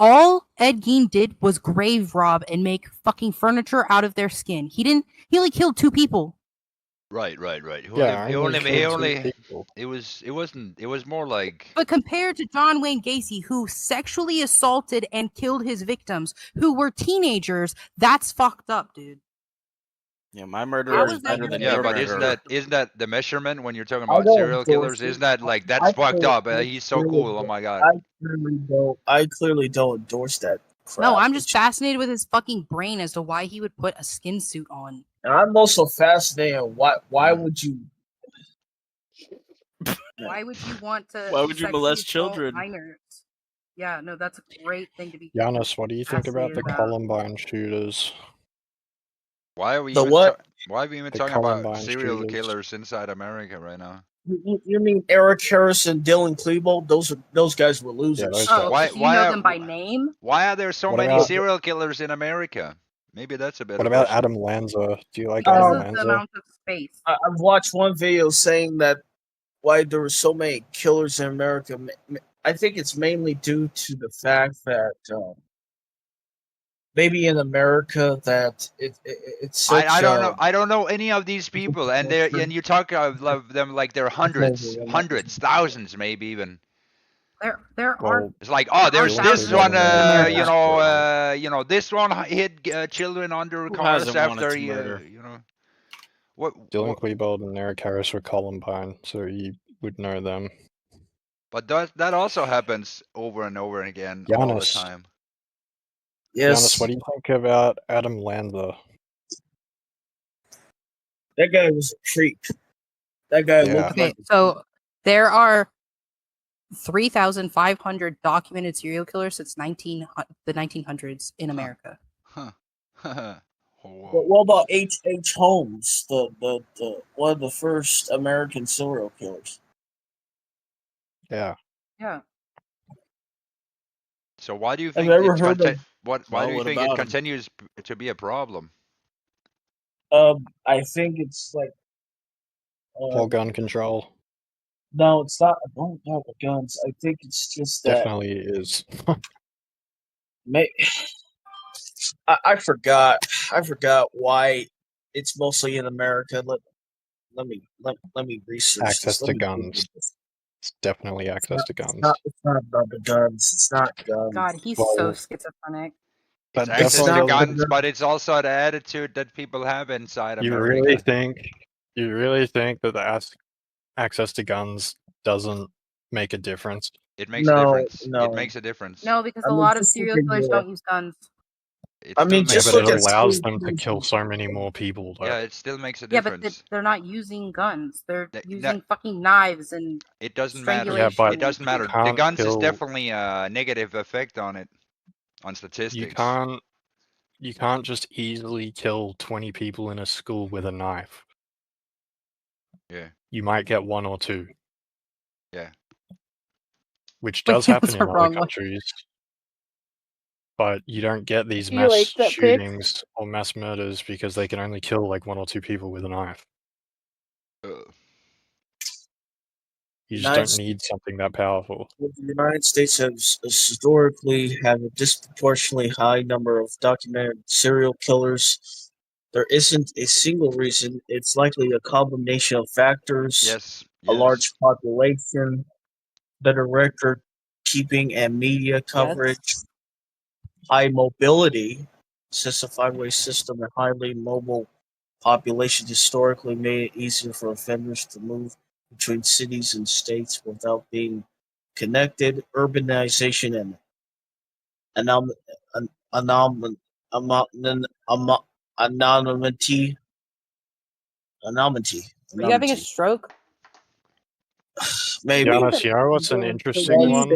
all Ed Gein did was grave rob and make fucking furniture out of their skin. He only killed 2 people. Right. It was more like. But compared to John Wayne Gacy, who sexually assaulted and killed his victims, who were teenagers, that's fucked up, dude. Yeah, my murderer is better than your but murderer. isn't that the measurement when you're talking about serial killers? Isn't that like that's fucked up? He's so cool. Oh my god. I clearly don't endorse that crap. No, I'm just fascinated with his fucking brain as to why he would put a skin suit on. And I'm also fascinated. Why would you? Why would you want to? Why would you molest children? Minors? Yeah, no, that's a great thing to be. Giannis, what do you think about the Columbine shooters? Why are we The even what? why are we even The talking about Columbine serial shooters. killers inside America right now? You mean Eric Harris and Dylan Klebold? Those guys were losers. Yeah, those Oh, Why- so you why know are- them by name? Why are there so What many about- serial killers in America? Maybe that's a better What about question. Adam Lanza? Do you like Because Adam of the Lanza? amount of space. I've watched one video saying that why there were so many killers in America. I think it's mainly due to the fact that maybe in America that it's such I don't know. I don't know any of these people, and you talk of them like they're hundreds, thousands, maybe even. There are. It's like, oh, there's Dylan this one, Klebold you know, this one hit children under Who cars hasn't wanted after to murder? you know. What? Dylan Klebold and Eric Harris were Columbine, so you would know them. But that also happens over and over again all the Giannis. time. Yes. Giannis, what do you think about Adam Lanza? That guy was a creep. That guy Yeah. looked Okay, like so there are 3,500 documented serial killers since the 1900s in America. Huh. What about H.H. Holmes, the one of the first American serial killers? Yeah. Yeah. So why do you Have think you ever it's heard of? why Well, do you what think it about him? continues to be a problem? I think it's like Whole gun control. no, it's not about the guns. I think it's just that Definitely is. I forgot why it's mostly in America. Let me research Access this. to Let me guns. Google this. It's definitely access to guns. It's not about the guns. It's not guns. God, he's Well, so schizophrenic. But It's access definitely to not- guns, but it's also the attitude that people have inside You America. really think that the access to guns doesn't make a difference? It makes a No, difference. no. It makes a difference. No, because I a mean, lot of just serial look at killers your- don't use guns. It I still mean, makes just Yeah, a but look it at difference. allows serial them to killers. kill so many more people, though. Yeah, it still makes a Yeah, difference. but they're not using guns. They're That- using fucking knives and It doesn't matter. Yeah, but It doesn't matter. you The can't guns is kill- definitely a negative effect on it, on You statistics. can't just easily kill 20 people in a school with a knife. Yeah. You might get 1 or 2. Yeah. Which Wait, does happen what's in the other wrong one? countries. But you don't get these You mass like that pic? shootings or mass murders because they can only kill like 1 or 2 people with a knife. You just Nice. don't need something that powerful. The United States has historically have a disproportionately high number of documented serial killers. There isn't a single reason. It's likely a combination of factors: Yes. a large population, better record keeping and media coverage, high mobility, since the five-way system and highly mobile population historically made it easier for offenders to move between cities and states without being connected. Urbanization and anonymity. Are you having a stroke? Maybe. Giannis, you know what's an interesting one?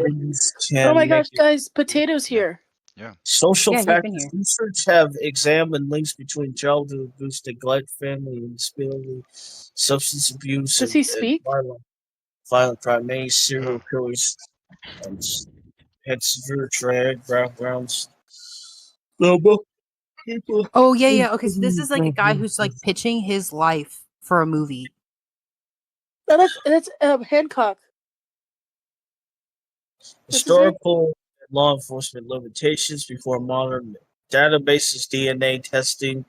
Oh my gosh, guys, potatoes here. Yeah. Social Yeah, he's factors been here. research have examined links between childhood abuse, neglect, family instability, substance abuse, Does he and speak? violent crime. Many serial killers had severe traumatic backgrounds. Oh yeah. Okay, so this is like a guy who's like pitching his life for a movie. No, that's Hancock. Historical law enforcement limitations before modern databases, DNA testing,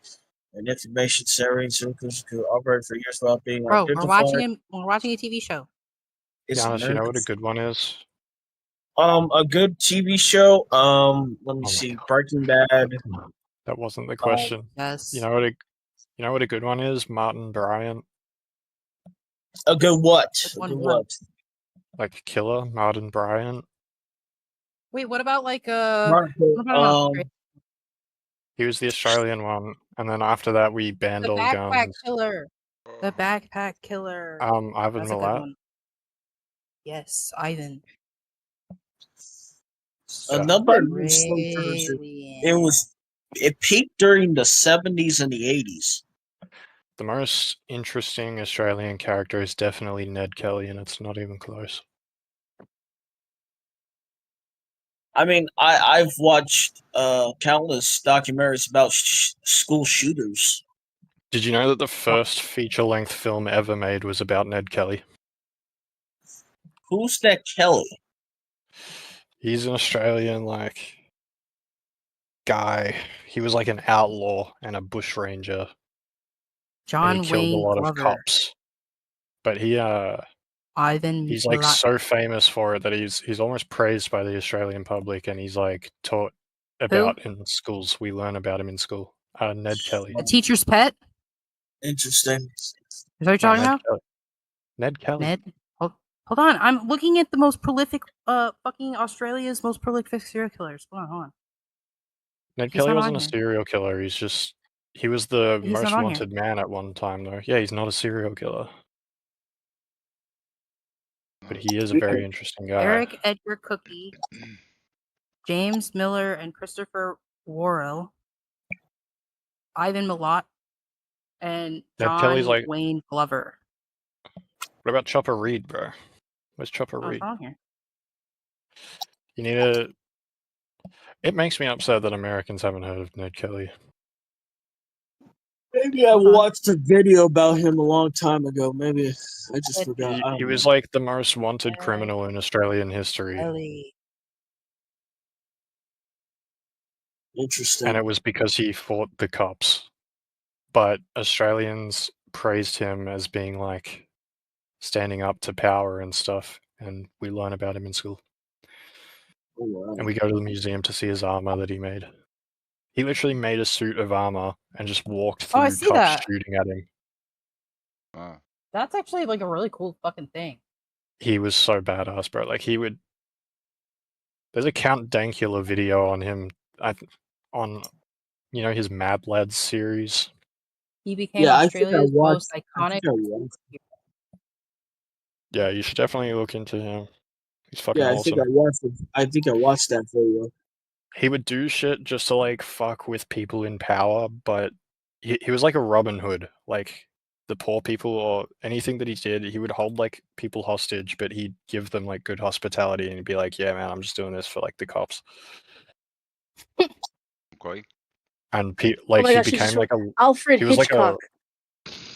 and information sharing circles could operate for years without being Bro, identified. we're watching a TV show. It's Giannis, you know what a American. good one is? A good TV show. Let me Oh my see. God. Breaking Bad. That wasn't the question. Yes. You know what a good one is? Martin Bryant, A good what? Which A one? good what? like killer Martin Bryant. Wait, what about like Martin, what about He was the Australian one, and then after that we banned the all backpack guns. killer? The backpack killer. Ivan That's a good Milat. one. Yes, Ivan. a Yeah. number of legislators. It peaked during the 70s and the 80s. The most interesting Australian character is definitely Ned Kelly, and it's not even close. I mean, I've watched countless documentaries about school shooters. Did you know that the first feature-length film ever made was about Ned Kelly? Who's that Kelly? He's an Australian, guy. He was like an outlaw and a bushranger. And John he killed a Wayne lot of Glover. cops. But he's like Milat. so famous for it that he's almost praised by the Australian public, and he's like taught about in schools. We learn about him in school. Ned Kelly. A teacher's pet? Interesting. Is that what you're talking about? Ned Kelly. Ned? Hold on. I'm looking at the most prolific fucking Australia's most prolific serial killers. Hold on. Ned He's Kelly not wasn't on a here. serial killer. He was the He's most not on wanted man at one time, though. Yeah, he's not a serial killer. But he is a very interesting guy. Eric Edgar Cookie, James Miller, and Christopher Worrell, Ivan Milat, and Ned Kelly's John Wayne Glover. What about Chopper Reed, bro? Where's Chopper Oh, Reed? it's on here. You need to... It makes me upset that Americans haven't heard of Ned Kelly. Maybe I watched a video about him a long time ago. Maybe I just forgot. He was like the most wanted criminal in Australian history. Kelly. Interesting. And it was because he fought the cops. But Australians praised him as being like standing up to power and stuff, and we learn about him in school. Oh, wow. And we go to the museum to see his armor that he made. He literally made a suit of armor and just walked through I see cops that. shooting at him. Wow. That's actually like a really cool fucking thing. He was so badass, bro. Like he would. There's a Count Dankula video on him, on his Mad Lads series. He became Australia's most iconic. Yeah, you should definitely look into him. He's fucking awesome. I think I watched that video. He would do shit just to like fuck with people in power, but he was like a Robin Hood. Like the poor people or anything that he did, he would hold like people hostage, but he'd give them like good hospitality and he'd be like, "Yeah, man, I'm just doing this for like the cops." Okay. And he became like a Alfred Hitchcock.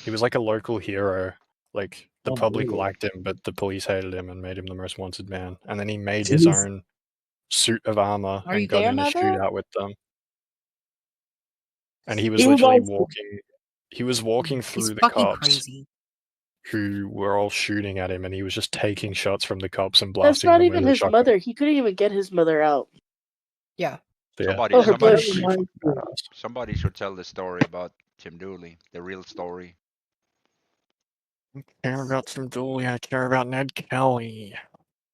He was like a local hero. Like the public liked him, but the police hated him and made him the most wanted man. And then he made his own suit of armor and got in a shootout with them. And he was literally walking. He was walking through the cops who were all shooting at him, and he was just taking shots from the cops and blasting them. That's not even his mother. He couldn't even get his mother out. Yeah. Somebody should tell the story about Tim Dooley, the real story. I care about Tim Dooley. I care about Ned Kelly.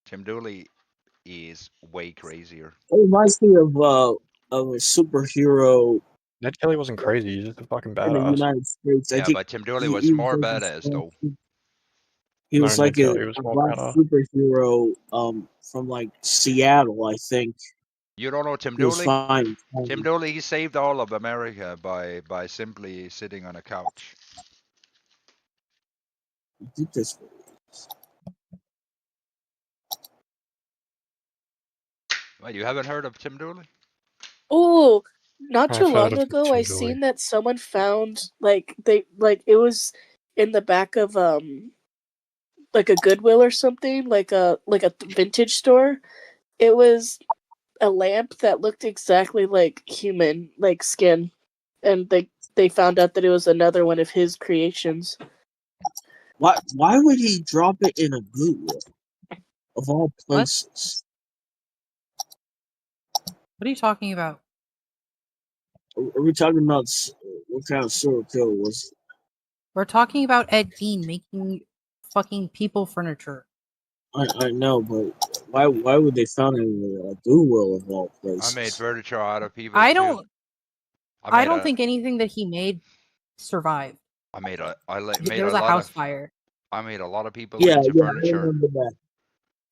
Tim Dooley is way crazier. It reminds me of a superhero. Ned Kelly wasn't crazy. He's just a fucking badass. In the United States. Yeah, but Tim Dooley was more badass though. He was like a black superhero from like Seattle, I think. You don't know Tim Dooley? Tim Dooley, he saved all of America by simply sitting on a couch. Wait, you haven't heard of Tim Dooley? Oh, not too long ago, I seen that someone found it was in the back of like a Goodwill or something, like a vintage store. It was a lamp that looked exactly like human, like skin, and they found out that it was another one of his creations. Why would he drop it in a Goodwill of all places? What are you talking about? Are we talking about what kind of serial killer was it? We're talking about Ed Gein making fucking people furniture. I know, but why would they found it in a Goodwill of all places? I made furniture out of people. I too. don't think anything that he made survived. I made a There was a house fire. I made a lot of people Yeah, into I furniture. remember that.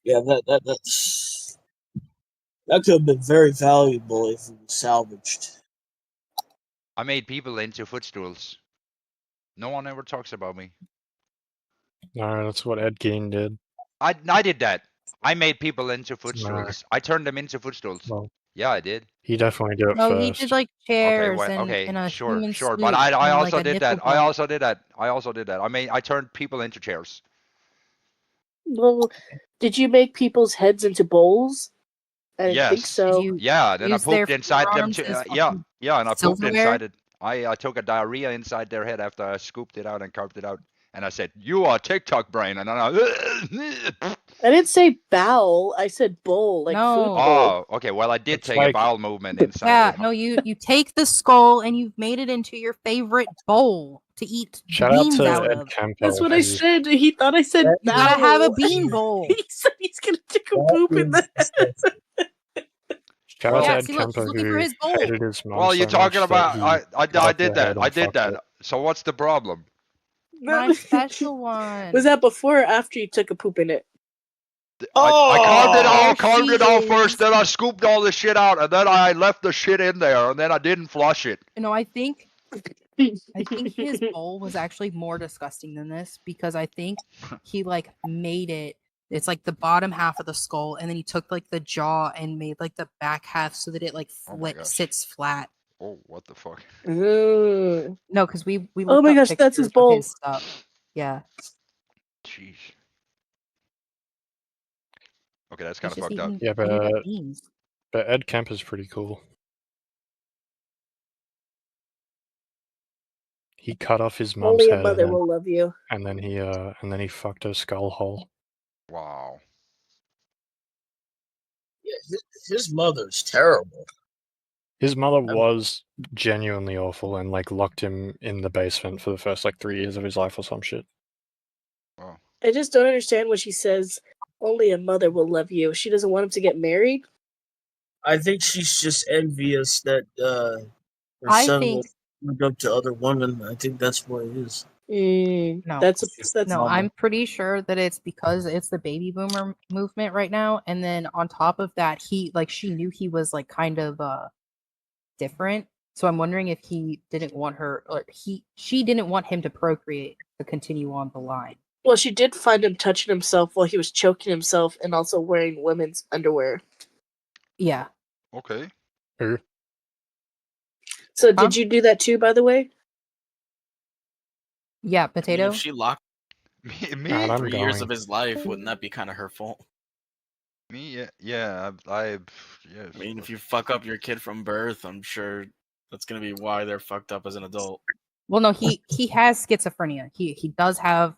Yeah, that could have been very valuable if it was salvaged. I made people into footstools. No one ever talks about me. No, that's what Ed Gein did. I did that. I made people into footstools. I turned them into footstools. Well, yeah, I did. He definitely did it No, first. he did like chairs Okay, and a sure, human sure. suit But I and, also like, a did that. nipple I belt. also did that. I turned people into chairs. Well, did you make people's heads into bowls? I didn't think Yes. so. Yeah, then I use their pooped inside them forearms too. as Yeah, fucking yeah, and I pooped silverware? inside it. I took a diarrhea inside their head after I scooped it out and carved it out. And I said, "You are TikTok brain," and then I didn't say bowel. I said bowl, like food No. bowl. Oh, okay. Well, I did It's take a like- bowel movement inside. Yeah, it. no, you take the skull and you've made it into your favorite bowl to eat Shout out beans to out Ed of. Campo. That's what I who- said. He thought I said That- You gotta have a bowel. bean bowl. He said he's gonna take a That poop in is the Shout out Yeah, to Ed see, look, he's Campo looking for who his bowl. hated his mom Well, so you're talking much that about. he I cut off did her that. head I and did fucked that. it. So what's the problem? My special one. Was that before or after you took a poop in it? I carved it There all. Carved she it all is. first. Then I scooped all the shit out, and then I left the shit in there, and then I didn't flush it. No, I think his bowl was actually more disgusting than this because I think he like made it. It's like the bottom half of the skull, and then he took like the jaw and made like the back half so that it like Oh my gosh. sits flat. Oh, what the fuck? Ooh. No, because we looked Oh my up gosh, that's his pictures of bowl. his stuff. Yeah, Jeez. Okay, that's he's kind of just fucked up. eating, Yeah, eating but- beans. But Ed Campo's pretty cool. He cut off his mom's Only a head mother and then, will love you. and then he fucked her skull hole. Wow. Yeah, his mother's terrible. His mother was genuinely awful and like locked him in the basement for the first like 3 years of his life or some shit. Wow. I just don't understand when she says only a mother will love you. She doesn't want him to get married. I think she's just envious that her I son think- will look up to other women. I think that's what it is. No. That's No, normal. I'm pretty sure that it's because it's the baby boomer movement right now, and then on top of that, she knew he was like kind of different. So I'm wondering if he didn't want her, or she didn't want him to procreate to continue on the line. Well, she did find him touching himself while he was choking himself and also wearing women's underwear. Yeah. Okay. Who? So Huh? did you do that too, by the way? Yeah, I mean, potato. if she locked Me? God, I'm 3 years going. of his life, wouldn't that be kind of her fault? Me? Yeah. Yeah. Yes. I mean, if you fuck up your kid from birth, I'm sure that's gonna be why they're fucked up as an adult. Well, no, he has schizophrenia. He does have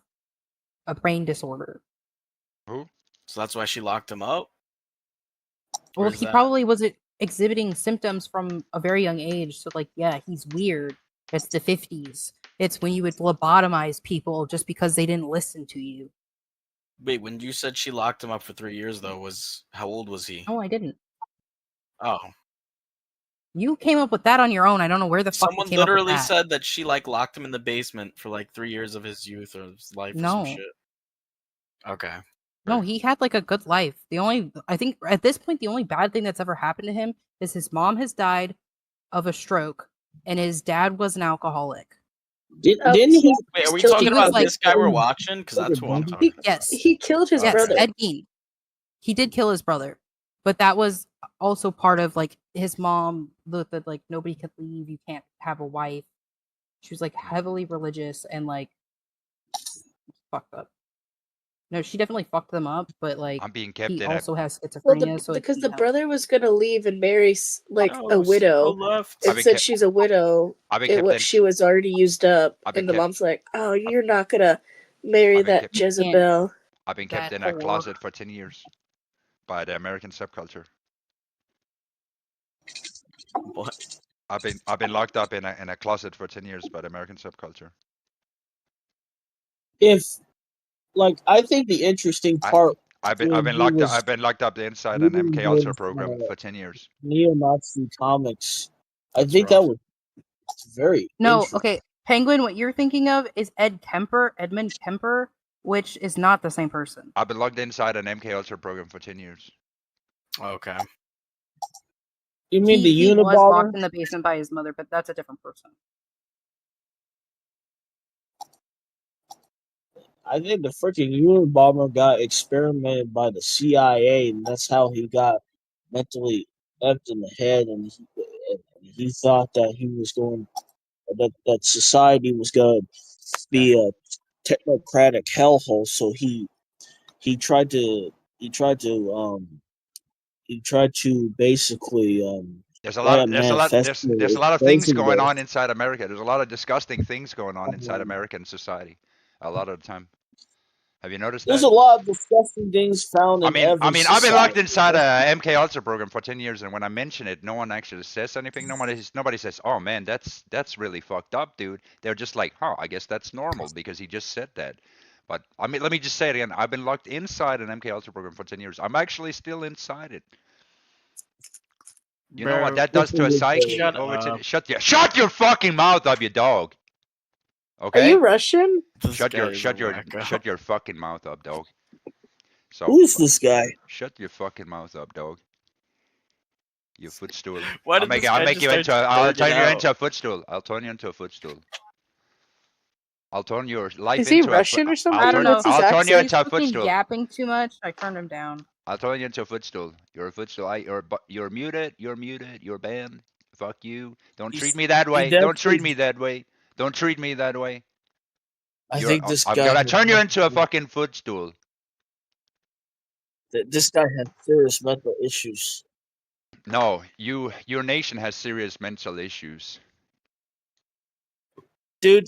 a brain disorder. Who? So that's why she locked him up. Or Well, is he that- probably was exhibiting symptoms from a very young age. So, like, yeah, he's weird. It's the 50s. It's when you would lobotomize people just because they didn't listen to you. Wait, when you said she locked him up for 3 years, though, was how old was he? No, I didn't. Oh, You came up with that on your own. I don't know where the fuck you someone came up with literally that. said that she like locked him in the basement for like 3 years of his youth or his life or No. some shit. Okay. No, he had like a good life. I think at this point, the only bad thing that's ever happened to him is his mom has died of a stroke and his dad was an alcoholic. Oh, Didn't he? Wait, are we Killed- talking he was about like- this guy we're watching? Because that's who I'm talking about. Yes. He killed his Yes, brother. Ed Gein. He did kill his brother, but that was also part of like his mom. That like nobody could leave. You can't have a wife. She was like heavily religious and like fucked up. No, she definitely fucked them up, but like I'm being kept he in a. also has Well, schizophrenia, so because the yeah. brother was gonna leave and marry like No, a widow, left. I've and been since kept. she's a widow, I've been kept in. she was already used up, I've been and the kept. mom's like, "Oh, you're not gonna marry I've been that kept. And Jezebel." I've been kept that in a whore. closet for 10 years by the American subculture. What? I've been locked up in a closet for 10 years by the American subculture. If like, I think the interesting I part I've when been he locked up. was I've been locked up inside an reading MK Ultra his program for 10 years. neo-Nazi comics, I That's think that rough. was very No, interesting. okay. Penguin, what you're thinking of is Edmund Kemper, which is not the same person. I've been locked inside an MK Ultra program for 10 years. Okay. You mean the He was Unabomber? locked in the basement by his mother, but that's a different person. I think the freaking Unabomber got experimented by the CIA, and that's how he got mentally left in the head, and he thought that he was going that society was going to be a technocratic hellhole. So he tried to he tried to he tried to basically There's a write a lot. manifesto There's a lot of things exposing going this. on inside America. There's a lot of disgusting things going on inside American society. A lot of the time. Have you noticed There's that? a lot of disgusting things found in every I've been locked society. inside a MK Ultra program for 10 years, and when I mention it, no one actually says anything. Nobody says, "Oh man, that's really fucked up, dude." They're just like, "Huh, I guess that's normal because he just said that." But I mean, let me just say it again. I've been locked inside an MK Ultra program for 10 years. I'm actually still inside it. You know what Bro, that does to a psyche? shut Oh, up. shut your fucking mouth up, you dog. Are Okay? you Russian? This guy is a wacko. Shut your fucking mouth up, dog. So Who's this guy? shut your fucking mouth up, dog. You footstool. Why did this guy just start I'll spurting turn you out? into a footstool. I'll turn you into a footstool. I'll turn your life Is he into a Russian or something? I don't know. What's his I'll turn you accent? He's into a fucking footstool. yapping too much. I turned him down. I'll turn you into a footstool. You're a footstool. You're muted. You're muted. You're banned. Fuck you. Don't treat me that way. Don't treat me that way. Don't treat me that way. I think this I'm guy. gonna turn you into a fucking footstool. This guy has serious mental issues. No, your nation has serious mental issues. Dude,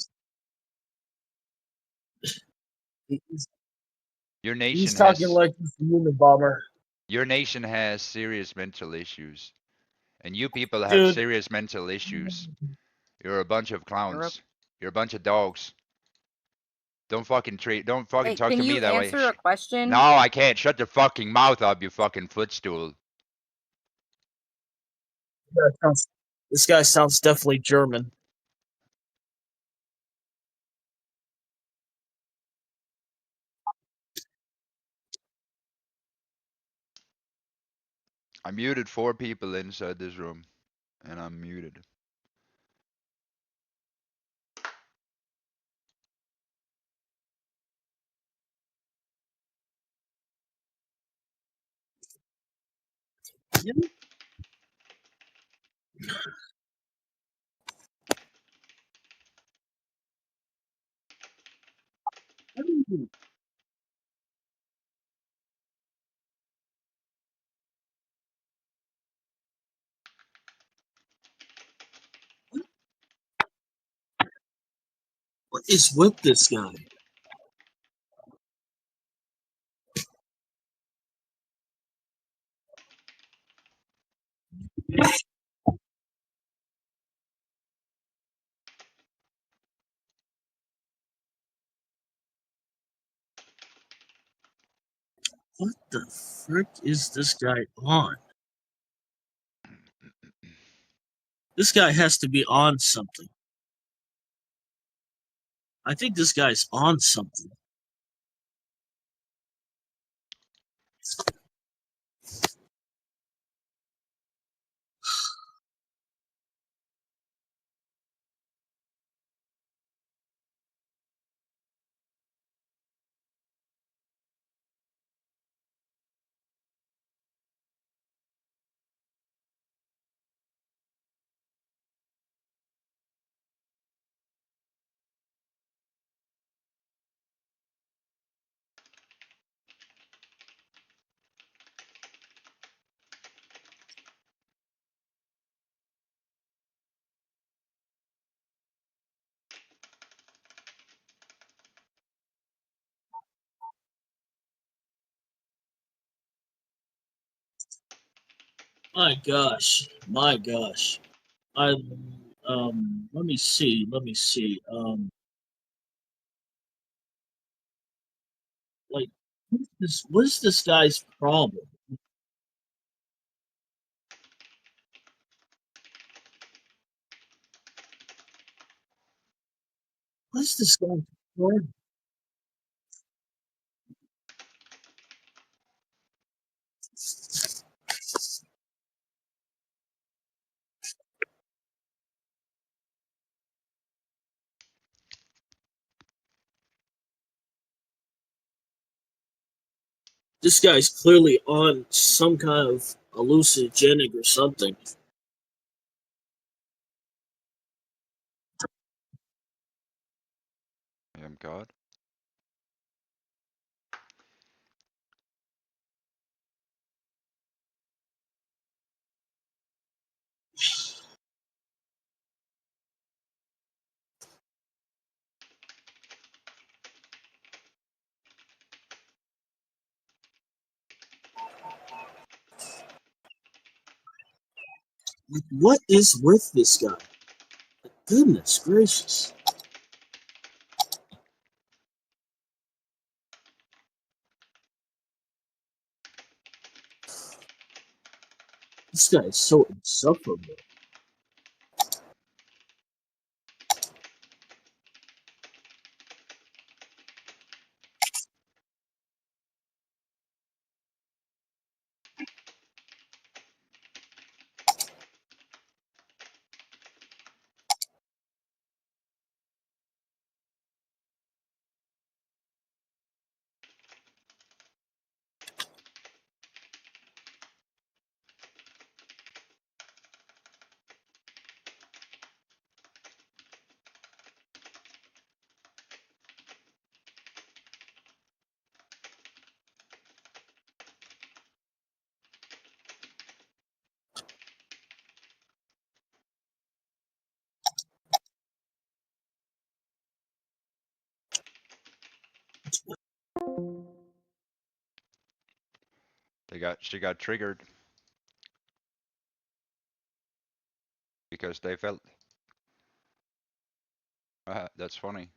Your he's nation talking has like he's a Unabomber. your nation has serious mental issues. And you people have Dude, serious mental issues. You're a bunch of Europe. clowns. You're a bunch of dogs. Don't fucking Hey, talk can to me you that way. answer a question? No, I can't. Shut your fucking mouth up, you fucking footstool. this guy sounds definitely German. I muted 4 people inside this room. And I'm muted. What is with this guy? What the frick is this guy on? This guy has to be on something. I think this guy's on something. My gosh. My gosh. I let me see. Like what is this guy's problem? What is this guy's problem? This guy's clearly on some kind of hallucinogenic or something. I am God. What is with this guy? Goodness gracious. This guy is so insufferable. She got triggered because they felt. That's funny.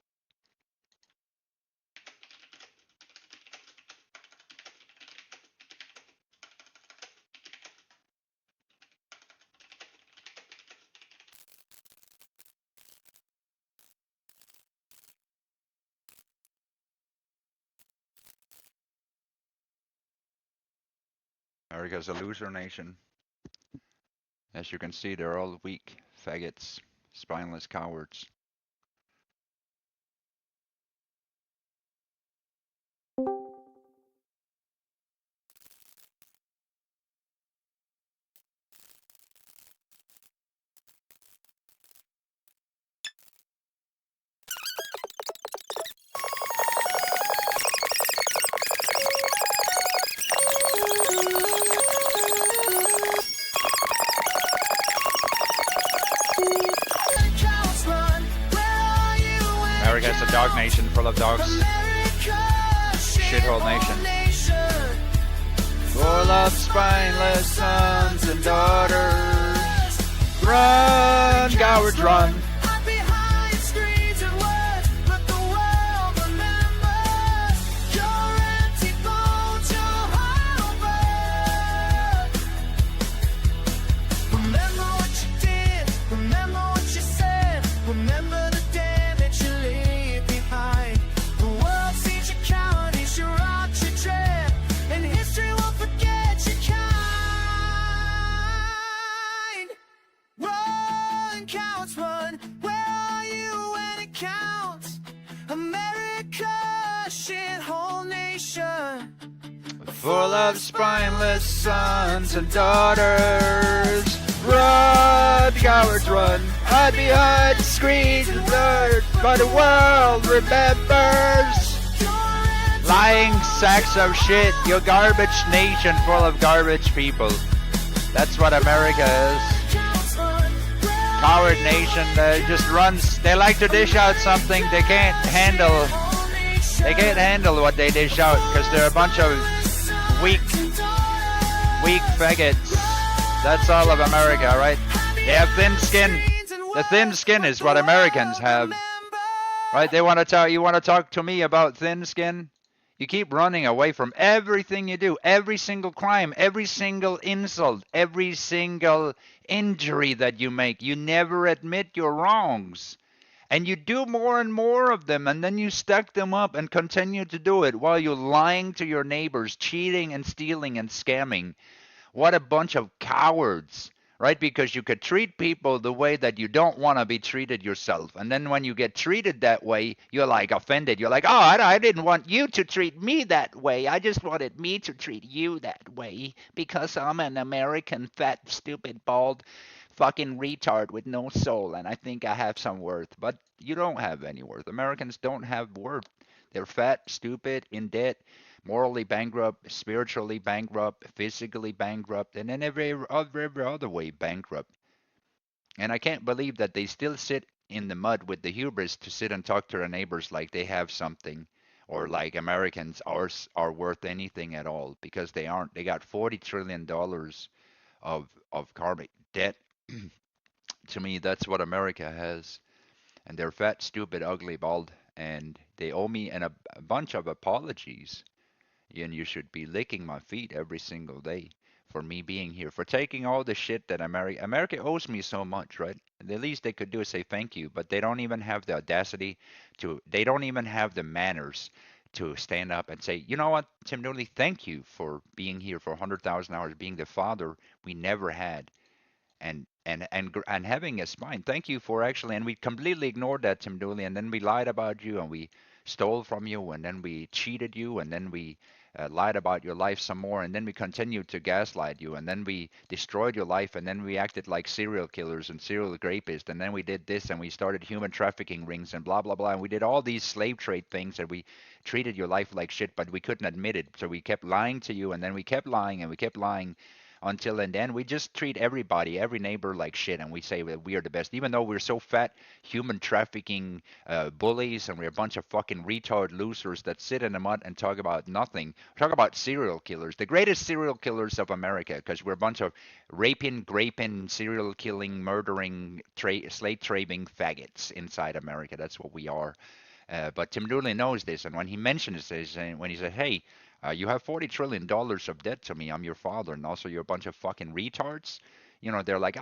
America's a loser nation. As you can see, they're all weak faggots, spineless cowards. America's a dog nation full of dogs. Shithole nation. Full of spineless sons and daughters. Run, cowards, run. Full of spineless sons and daughters. Run, cowards, run. Hide behind the screens and dirt, but the world remembers. Lying sacks of shit. You garbage nation full of garbage people. That's what America is. Coward nation that just runs. They like to dish out something they can't handle. They can't handle what they dish out because they're a bunch of weak faggots. That's all of America, right? They have thin skin. The thin skin is what Americans have. Right? They want to tell you want to talk to me about thin skin? You keep running away from everything you do, every single crime, every single insult, every single injury that you make. You never admit your wrongs. And you do more and more of them, and then you stack them up and continue to do it while you're lying to your neighbors, cheating and stealing and scamming. What a bunch of cowards, right? Because you could treat people the way that you don't want to be treated yourself. And then when you get treated that way, you're like offended. You're like, oh, I didn't want you to treat me that way. I just wanted me to treat you that way because I'm an American, fat, stupid, bald, fucking retard with no soul. And I think I have some worth. But you don't have any worth. Americans don't have worth. They're fat, stupid, in debt, morally bankrupt, spiritually bankrupt, physically bankrupt, and in every other way bankrupt. And I can't believe that they still sit in the mud with the hubris to sit and talk to their neighbors like they have something, or like Americans are worth anything at all, because they aren't. They got $40 trillion of karmic debt. To me, that's what America has, and they're fat, stupid, ugly, bald, and they owe me a bunch of apologies. And you should be licking my feet every single day for me being here, for taking all the shit that America owes me so much, right? The least they could do is say thank you, but they don't even have the audacity they don't even have the manners to stand up and say, you know what, Tim Dooley, thank you for being here for 100,000 hours, being the father we never had, and having a spine. Thank you for actually, and we completely ignored that, Tim Dooley, and then we lied about you, and we stole from you, and then we cheated you, and then we lied about your life some more, and then we continued to gaslight you, and then we destroyed your life, and then we acted like serial killers and serial rapists, and then we did this, and we started human trafficking rings, and blah blah blah, and we did all these slave trade things, and we treated your life like shit, but we couldn't admit it, so we kept lying to you, and then we kept lying, and we kept lying until and then we just treat everybody, every neighbor like shit, and we say that we are the best, even though we're so fat, human trafficking bullies, and we're a bunch of fucking retard losers that sit in the mud and talk about nothing. Talk about serial killers, the greatest serial killers of America, because we're a bunch of raping, graping, serial killing, murdering, slave trading faggots inside America. That's what we are. But Tim Dooley knows this, and when he mentions this, and when he said, "Hey, you have $40 trillion of debt to me. I'm your father, and also you're a bunch of fucking retards." You know, they're like,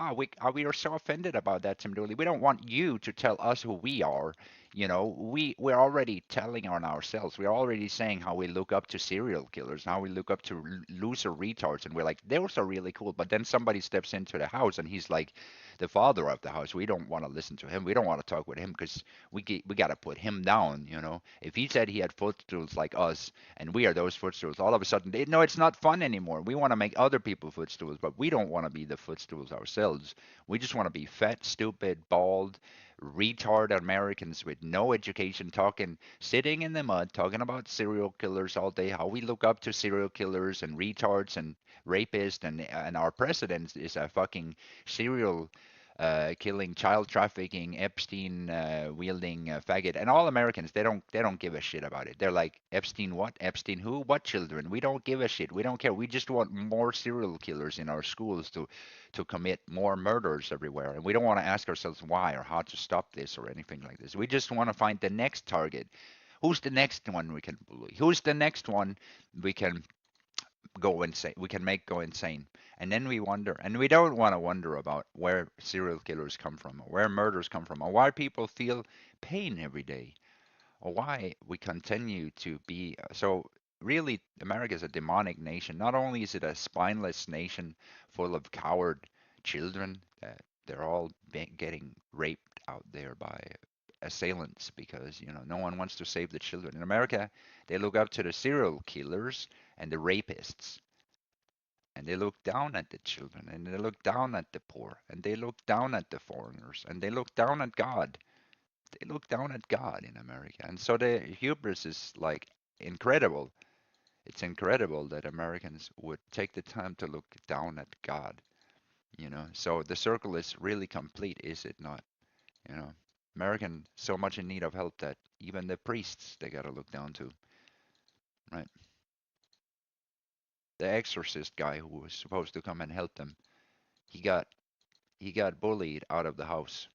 we are so offended about that, Tim Dooley. We don't want you to tell us who we are. You know, we're already telling on ourselves. We're already saying how we look up to serial killers, how we look up to loser retards, and we're like, those are really cool. But then somebody steps into the house, and he's like the father of the house. We don't want to listen to him. We don't want to talk with him because we got to put him down. You know, if he said he had footstools like us, and we are those footstools, all of a sudden, no, it's not fun anymore. We want to make other people footstools, but we don't want to be the footstools ourselves. We just want to be fat, stupid, bald, retard Americans with no education, sitting in the mud, talking about serial killers all day, how we look up to serial killers and retards and rapists, and our president is a fucking serial killing, child trafficking, Epstein wielding faggot, and all Americans they don't give a shit about it. They're like, Epstein what? Epstein who? What children? We don't give a shit. We don't care. We just want more serial killers in our schools to commit more murders everywhere, and we don't want to ask ourselves why or how to stop this or anything like this. We just want to find the next target. Who's the next one we can bully? Who's the next one we can go insane? We can make go insane. And then we wonder, and we don't want to wonder about where serial killers come from, or where murders come from, or why people feel pain every day, or why we continue to be so. Really, America is a demonic nation. Not only is it a spineless nation full of coward children that they're all getting raped out there by assailants, because no one wants to save the children in America. They look up to the serial killers and the rapists, and they look down at the children, and they look down at the poor, and they look down at the foreigners, and they look down at God. They look down at God in America. And so the hubris is like incredible. It's incredible that Americans would take the time to look down at God. So the circle is really complete, is it not? You know, American so much in need of help that even the priests they gotta look down to, right? The exorcist guy who was supposed to come and help them, he got bullied out of the house,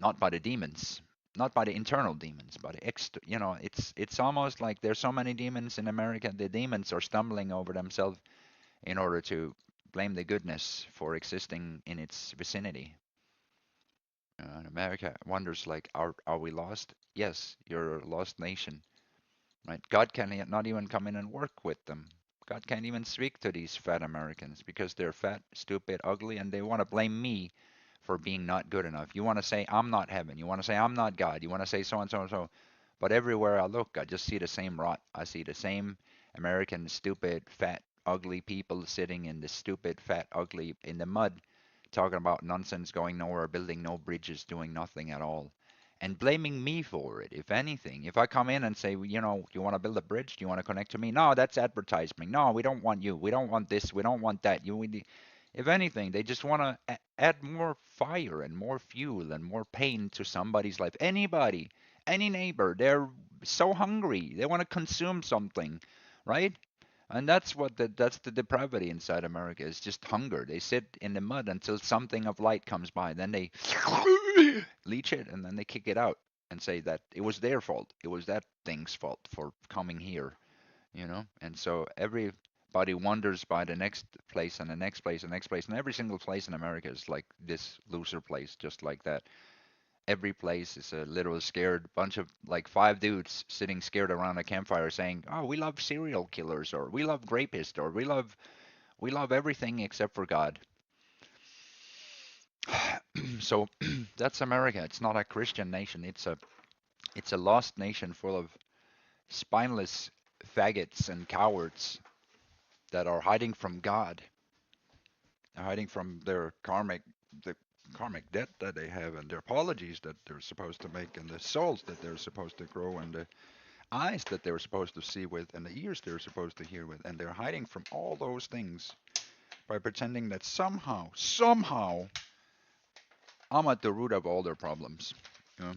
not by the demons, not by the internal demons, but it's almost like there's so many demons in America. The demons are stumbling over themselves in order to blame the goodness for existing in its vicinity. And America wonders like, are we lost? Yes, you're a lost nation, right? God can not even come in and work with them. God can't even speak to these fat Americans because they're fat, stupid, ugly, and they want to blame me for being not good enough. You want to say I'm not heaven. You want to say I'm not God. You want to say so and so and so. But everywhere I look, I just see the same rot. I see the same American, stupid, fat, ugly people sitting in the stupid, fat, ugly in the mud, talking about nonsense, going nowhere, building no bridges, doing nothing at all, and blaming me for it. If anything, if I come in and say, you want to build a bridge? Do you want to connect to me? No, that's advertisement. No, we don't want you. We don't want this. We don't want that. If anything, they just want to add more fire and more fuel and more pain to somebody's life. Anybody, any neighbor, they're so hungry. They want to consume something, right? And that's the depravity inside America. It's just hunger. They sit in the mud until something of light comes by. Then they leech it and then they kick it out and say that it was their fault. It was that thing's fault for coming here. And so everybody wanders by the next place and the next place and the next place. And every single place in America is like this loser place, just like that. Every place is a little scared bunch of like 5 dudes sitting scared around a campfire saying, "Oh, we love serial killers, or we love rapists, or we love everything except for God." So that's America. It's not a Christian nation. It's a lost nation full of spineless faggots and cowards that are hiding from God. They're hiding from the karmic debt that they have, and their apologies that they're supposed to make, and the souls that they're supposed to grow, and the eyes that they're supposed to see with, and the ears they're supposed to hear with, and they're hiding from all those things by pretending that somehow, I'm at the root of all their problems. You know?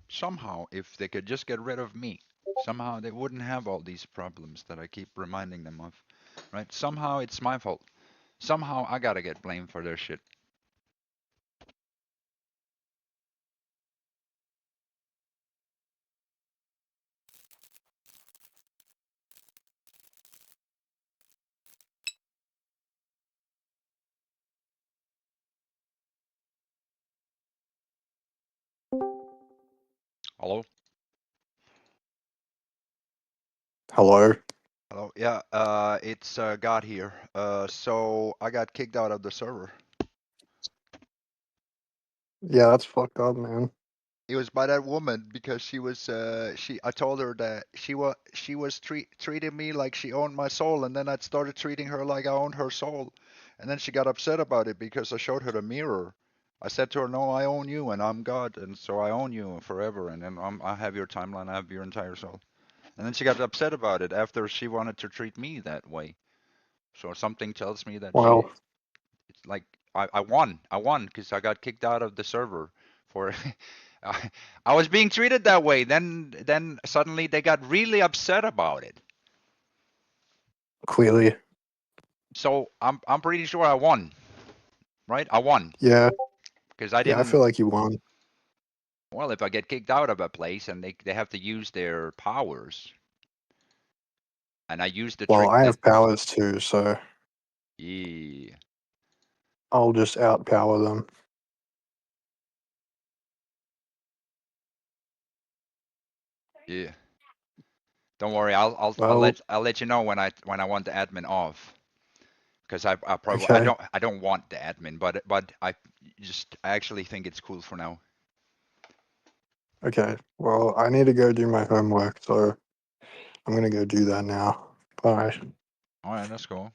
Somehow, if they could just get rid of me, somehow they wouldn't have all these problems that I keep reminding them of, right? Somehow it's my fault. Somehow I gotta get blamed for their shit. Hello? Hello? Hello? Yeah, it's God here. So I got kicked out of the server. Yeah, that's fucked up, man. It was by that woman because I told her that she was treating me like she owned my soul, and then I started treating her like I owned her soul. And then she got upset about it because I showed her the mirror. I said to her, "No, I own you and I'm God, and so I own you forever, and then I have your timeline, I have your entire soul." And then she got upset about it after she wanted to treat me that way. So something tells me that Well, it's like I won because I got kicked out of the server for I was being treated that way. Then suddenly they got really upset about it. clearly. So I'm pretty sure I won, right? I won Yeah, because I yeah, I didn't. feel like you won. Well, if I get kicked out of a place and they have to use their powers, and I use the Well, trick I that have powers too, so yeah. I'll just outpower them. Yeah. Don't worry, I'll Well, let you know when I want the admin off. Because I probably okay. I don't want the admin, but I actually think it's cool for now. Okay. Well, I need to go do my homework, so I'm gonna go do that now. Bye. All right, let's go.